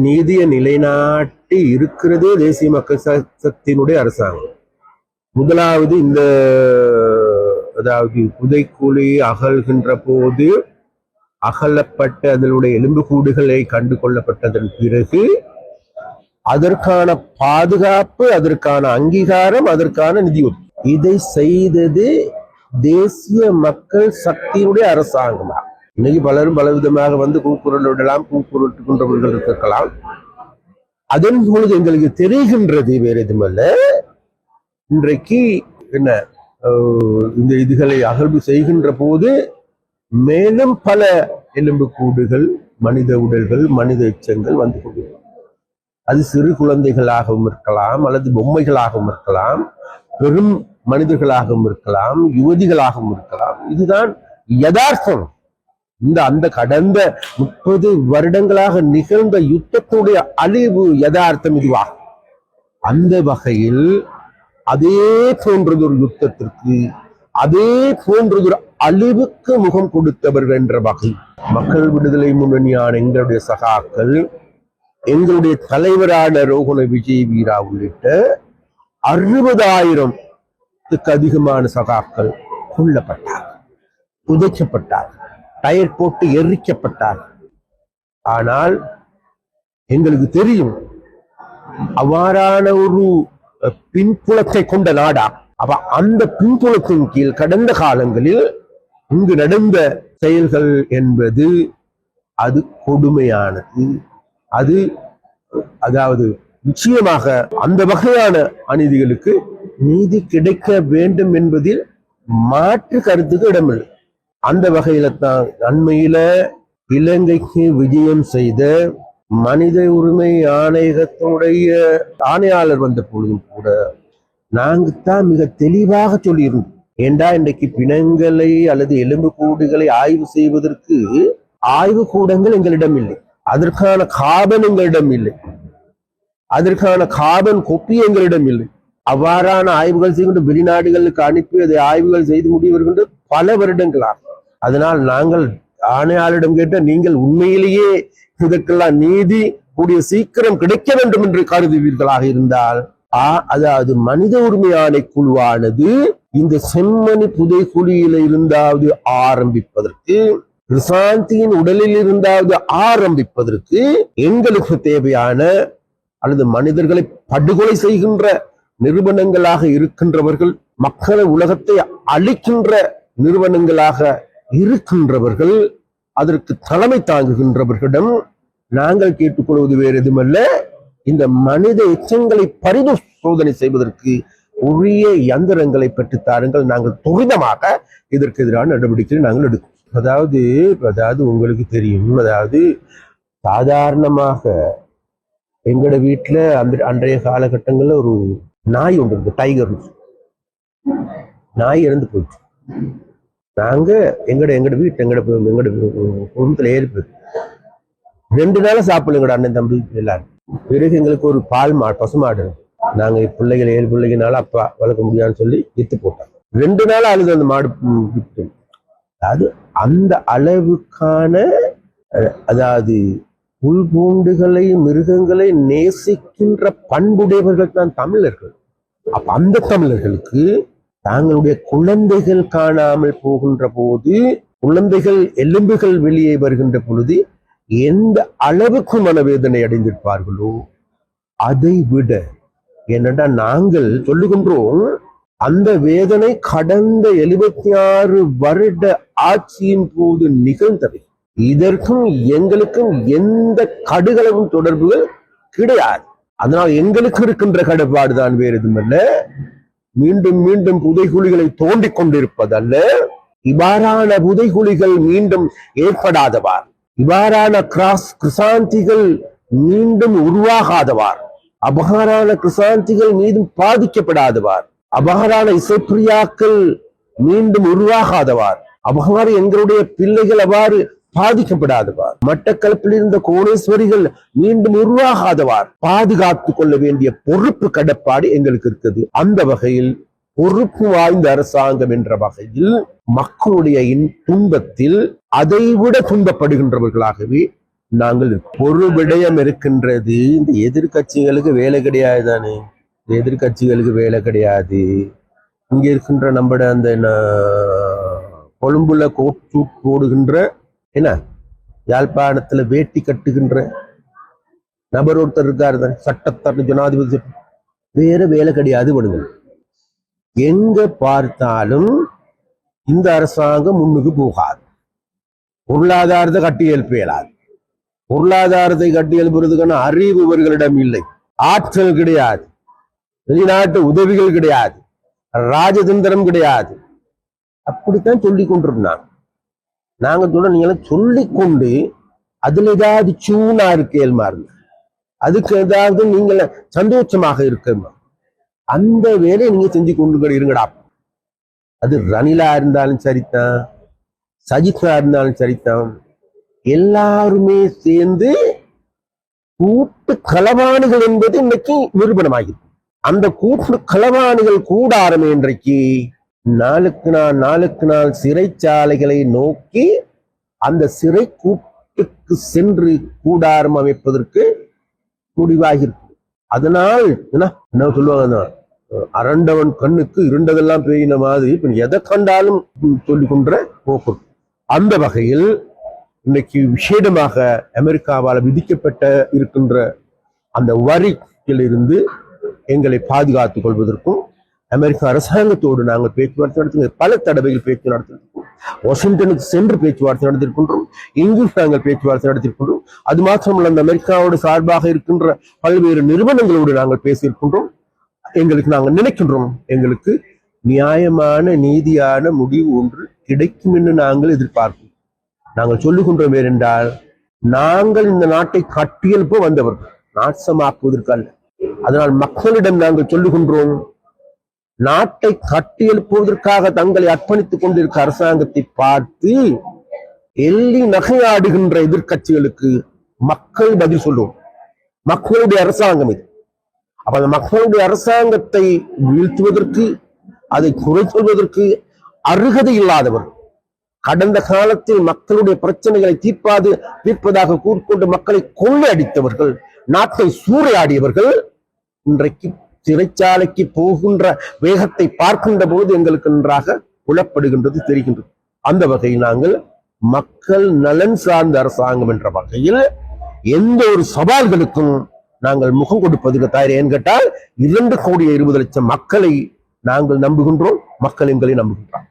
நீதியை நிலைநாட்டி இருக்கிறதே தேசிய மக்கள் சக்தியினுடைய அரசாங்கம். முதலாவது இந்த அதாவது புதைக்குழி அகழ்கின்ற போது அகலப்பட்ட அதனுடைய எலும்புக்கூடுகளை கண்டு கொள்ளப்பட்டதன் பிறகு அதற்கான பாதுகாப்பு, அதற்கான அங்கீகாரம், அதற்கான நிதி இதை செய்தது தேசிய மக்கள் சக்தியினுடைய அரசாங்கமா. இன்னைக்கு பலரும் பலவிதமாக வந்து கூக்குரலிடலாம், கூக்குரட்டுகின்றவர்கள் இருக்கலாம். அதன் பொழுது எங்களுக்கு தெரிகின்றது வேற எதுமல்ல, இன்றைக்கு என்ன இந்த இதுகளை அகழ்வு செய்கின்ற போது மேலும் பல எலும்பு கூடுகள், மனித உடல்கள், மனித எச்சங்கள் வந்து கொண்டிருக்கும். அது சிறு குழந்தைகளாகவும் இருக்கலாம், அல்லது பொம்மைகளாகவும் இருக்கலாம், பெரும் மனிதர்களாகவும் இருக்கலாம், யுவதிகளாகவும் இருக்கலாம். இதுதான் யதார்த்தம். அந்த கடந்த 30 வருடங்களாக நிகழ்ந்த யுத்தத்துடைய அழிவு யதார்த்தம் இதுவாகும். அந்த வகையில் அதே போன்றதொரு யுத்தத்திற்கு, அதே போன்றதொரு அழிவுக்கு முகம் கொடுத்தவர்கள் என்ற வகை மக்கள் விடுதலை முன்னணியான எங்களுடைய சகாக்கள், எங்களுடைய தலைவரான ரோகண விஜய் வீரா உள்ளிட்ட 60,000க்கு அதிகமான சகாக்கள் கொல்லப்பட்டார், புதைக்கப்பட்டார், டயர் போட்டு எரிக்கப்பட்டார். ஆனால் எங்களுக்கு தெரியும் அவ்வாறான ஒரு பின்புலத்தை கொண்ட நாடா. அப்ப அந்த பின்புலத்தின் கீழ் கடந்த காலங்களில் இங்கு நடந்த செயல்கள் என்பது அது கொடுமையானது. அது அதாவது நிச்சயமாக அந்த வகையான அநீதிகளுக்கு நீதி கிடைக்க வேண்டும் என்பதில் மாற்று கருத்துக்கு இடமில்லை. அந்த வகையில தான் அண்மையில இலங்கைக்கு விஜயம் செய்த மனித உரிமை ஆணையகத்துடைய ஆணையாளர் வந்த பொழுதும் கூட நாங்கத்தான் மிக தெளிவாக சொல்லியிருந்தோம். ஏண்டா இன்றைக்கு பிணங்களை அல்லது எலும்பு கூடுகளை ஆய்வு செய்வதற்கு ஆய்வு கூடங்கள் எங்களிடம் இல்லை, அதற்கான காபன் எங்களிடம் இல்லை, அதற்கான காபன் கொப்பி எங்களிடம் இல்லை. அவ்வாறான ஆய்வுகள் செய்கின்ற வெளிநாடுகளுக்கு அனுப்பி அதை ஆய்வுகள் செய்து முடிவருகின்ற பல வருடங்களாகும். அதனால் நாங்கள் ஆணையாளரிடம் கேட்ட, நீங்கள் உண்மையிலேயே இதற்கெல்லாம் நீதி கூடிய சீக்கிரம் கிடைக்க வேண்டும் என்று கருதுவீர்களாக இருந்தால், அதாவது மனித உரிமை ஆணைக்குழுவானது இந்த செம்மணி புதைக்குழியில இருந்தாவது ஆரம்பிப்பதற்கு, கிருசாந்தியின் உடலில் இருந்தாவது ஆரம்பிப்பதற்கு எங்களுக்கு தேவையான அல்லது மனிதர்களை படுகொலை செய்கின்ற நிறுவனங்களாக இருக்கின்றவர்கள், மக்களை உலகத்தை அழிக்கின்ற நிறுவனங்களாக இருக்கின்றவர்கள், அதற்கு தலைமை தாங்குகின்றவர்களிடம் நாங்கள் கேட்டுக்கொள்வது வேறு எதுமல்ல, இந்த மனித எச்சங்களை பரிசோதனை செய்வதற்கு உரிய இயந்திரங்களை பெற்றுத்தாருங்கள். நாங்கள் துரிதமாக இதற்கு எதிரான நடவடிக்கைகளை நாங்கள் எடுக்கும். அதாவது உங்களுக்கு தெரியும், அதாவது சாதாரணமாக எங்களோட வீட்டுல அன்றைய காலகட்டங்கள்ல ஒரு நாய் ஒன்று இருக்கு, டைகர் நாய் இறந்து போயிடுச்சு. நாங்க எங்கட வீட்டு எங்கட குடும்பத்துல ஏறிப்போது 2 நாளா சாப்பிடல எங்கட அண்ணன் தம்பி எல்லாரும். பிறகு எங்களுக்கு ஒரு பால் பசுமாடு, நாங்க பிள்ளைகள் 7 பிள்ளைகளால அப்பா வளர்க்க முடியாதுன்னு சொல்லி வித்து போட்டாங்க. 2 நாள் அழுது அந்த மாடு வித்து. அதாவது அந்த அளவுக்கான அதாவது புல்பூண்டுகளை, மிருகங்களை நேசிக்கின்ற பண்புடையவர்கள் தான் தமிழர்கள். அப்ப அந்த தமிழர்களுக்கு தாங்களுடைய குழந்தைகள் காணாமல் போகின்ற போது, குழந்தைகள் எலும்புகள் வெளியே வருகின்ற பொழுது எந்த அளவுக்கு மனவேதனை அடைந்திருப்பார்களோ அதை விட, என்னடா நாங்கள் சொல்லுகின்றோம், அந்த வேதனை கடந்த 76 வருட ஆட்சியின் போது நிகழ்ந்தவை. இதற்கும் எங்களுக்கும் எந்த கடுகளவும் தொடர்புகள் கிடையாது. அதனால் எங்களுக்கு இருக்கின்ற கடப்பாடுதான் வேறு எதுமல்ல, மீண்டும் மீண்டும் புதைகுழிகளை தோண்டிக் கொண்டிருப்பதல்ல, இவ்வாறான புதைகுழிகள் மீண்டும் ஏற்படாதவார், இவ்வாறான கிருசாந்திகள் மீண்டும் உருவாகாதவார், அபகாரான கிருசாந்திகள் மீதும் பாதிக்கப்படாதவார், அபகாரான இசைப்பிரியாக்கள் மீண்டும் உருவாகாதவார், அபகார எங்களுடைய பிள்ளைகள் அவ்வாறு பாதிக்கப்படாதவார், மட்டக்களப்பில் இருந்த கோணேஸ்வரிகள் மீண்டும் உருவாகாதவார் பாதுகாத்துக் கொள்ள வேண்டிய பொறுப்பு கடப்பாடு எங்களுக்கு இருக்குது. அந்த வகையில் பொறுப்பு வாய்ந்த அரசாங்கம் என்ற வகையில் மக்களுடைய துன்பத்தில் அதைவிட துன்பப்படுகின்றவர்களாகவே நாங்கள் ஒரு விடயம் இருக்கின்றது. இந்த எதிர்கட்சிகளுக்கு வேலை கிடையாது தானே, எதிர்கட்சிகளுக்கு வேலை கிடையாது. இங்க இருக்கின்ற நம்மட அந்த கொழும்புல கோட் சூட் போடுகின்ற என்ன, யாழ்ப்பாணத்துல வேட்டி கட்டுகின்ற நபர் ஒருத்தர் இருக்காரு தான், சட்டத்தட்ட ஜனாதிபதி, வேற வேலை கிடையாது. விடுங்கள், எங்க பார்த்தாலும் இந்த அரசாங்கம் முன்னுக்கு போகாது. பொருளாதாரத்தை கட்டி எழுப்ப இயலாது. பொருளாதாரத்தை கட்டி எழுப்புறதுக்கான அறிவு இவர்களிடம் இல்லை, ஆற்றல் கிடையாது, வெளிநாட்டு உதவிகள் கிடையாது, ராஜதந்திரம் கிடையாது. அப்படித்தான் சொல்லி கொண்டிருந்தாங்க. நாங்க சொல்ல நீங்களாம் சொல்லிக்கொண்டு அதுல ஏதாவது சூனா இருக்கேல்மா இருந்த அதுக்கு ஏதாவது நீங்கள சந்தோஷமாக இருக்கமா, அந்த வேலையை நீங்க செஞ்சு கொண்டு இருங்கடா. அது ரணிலா இருந்தாலும் சரிதான், சஜிதா இருந்தாலும் சரிதான், எல்லாருமே சேர்ந்து கூட்டு களவாணிகள் என்பது இன்னைக்கு நிரூபணமாகிறது. அந்த கூட்டு களவாணிகள் கூடாரமே இன்றைக்கு நாளுக்கு நாள் சிறைச்சாலைகளை நோக்கி அந்த சிறை கூட்டுக்கு சென்று கூடாரம் அமைப்பதற்கு முடிவாகிருக்கு. அதனால் என்ன சொல்லுவாங்க, அரண்டவன் கண்ணுக்கு இருண்டதெல்லாம் பெய்யின மாதிரி இப்ப எதை கண்டாலும் சொல்லிக் கொன்ற போக்கு. அந்த வகையில் இன்னைக்கு விசேடமாக அமெரிக்காவால் விதிக்கப்பட்ட இருக்கின்ற அந்த வரியில் இருந்து எங்களை பாதுகாத்துக் கொள்வதற்கும் அமெரிக்க அரசாங்கத்தோடு நாங்கள் பேச்சுவார்த்தை நடத்தி பல தடவைகள் பேச்சு நடத்திருக்கோம். வாஷிங்டனுக்கு சென்று பேச்சுவார்த்தை நடத்திருக்கின்றோம், இங்கும் நாங்கள் பேச்சுவார்த்தை நடத்திருக்கின்றோம். அது மாத்திரமல்ல, அந்த அமெரிக்காவோடு சார்பாக இருக்கின்ற பல்வேறு நிறுவனங்களோடு நாங்கள் பேசியிருக்கின்றோம். எங்களுக்கு நாங்கள் நினைக்கின்றோம், எங்களுக்கு நியாயமான நீதியான முடிவு ஒன்று கிடைக்கும் என்று நாங்கள் எதிர்பார்ப்போம். நாங்கள் சொல்லுகின்றோம் வேறென்றால், நாங்கள் இந்த நாட்டை கட்டியெழுப்ப வந்தவர்கள், நாசமாக்குவதற்கு அல்ல. அதனால் மக்களிடம் நாங்கள் சொல்லுகின்றோம், நாட்டை கட்டியெழுப்புவதற்காக தங்களை அர்ப்பணித்துக் கொண்டிருக்க அரசாங்கத்தை பார்த்து எள்ளி நகையாடுகின்ற எதிர்கட்சிகளுக்கு மக்கள் பதில் சொல்லுவோம். மக்களுடைய அரசாங்கம் இது. அப்ப அந்த மக்களுடைய அரசாங்கத்தை வீழ்த்துவதற்கு, அதை குறை சொல்வதற்கு அருகதை இல்லாதவர், கடந்த காலத்தில் மக்களுடைய பிரச்சனைகளை தீர்ப்பதாக கூறிக்கொண்டு மக்களை கொள்ளையடித்தவர்கள், நாட்டை சூறையாடியவர்கள் இன்றைக்கு சிறைச்சாலைக்கு போகின்ற வேகத்தை பார்க்கின்ற போது எங்களுக்கு நன்றாக புலப்படுகின்றது, தெரிகின்றது. அந்த வகையில் நாங்கள் மக்கள் நலன் சார்ந்த அரசாங்கம் என்ற வகையில் எந்த ஒரு சவால்களுக்கும் நாங்கள் முகம் கொடுப்பதற்கு தயார். ஏன் கேட்டால் 2,20,00,000 மக்களை நாங்கள் நம்புகின்றோம், மக்கள் எங்களை நம்புகின்றோம்.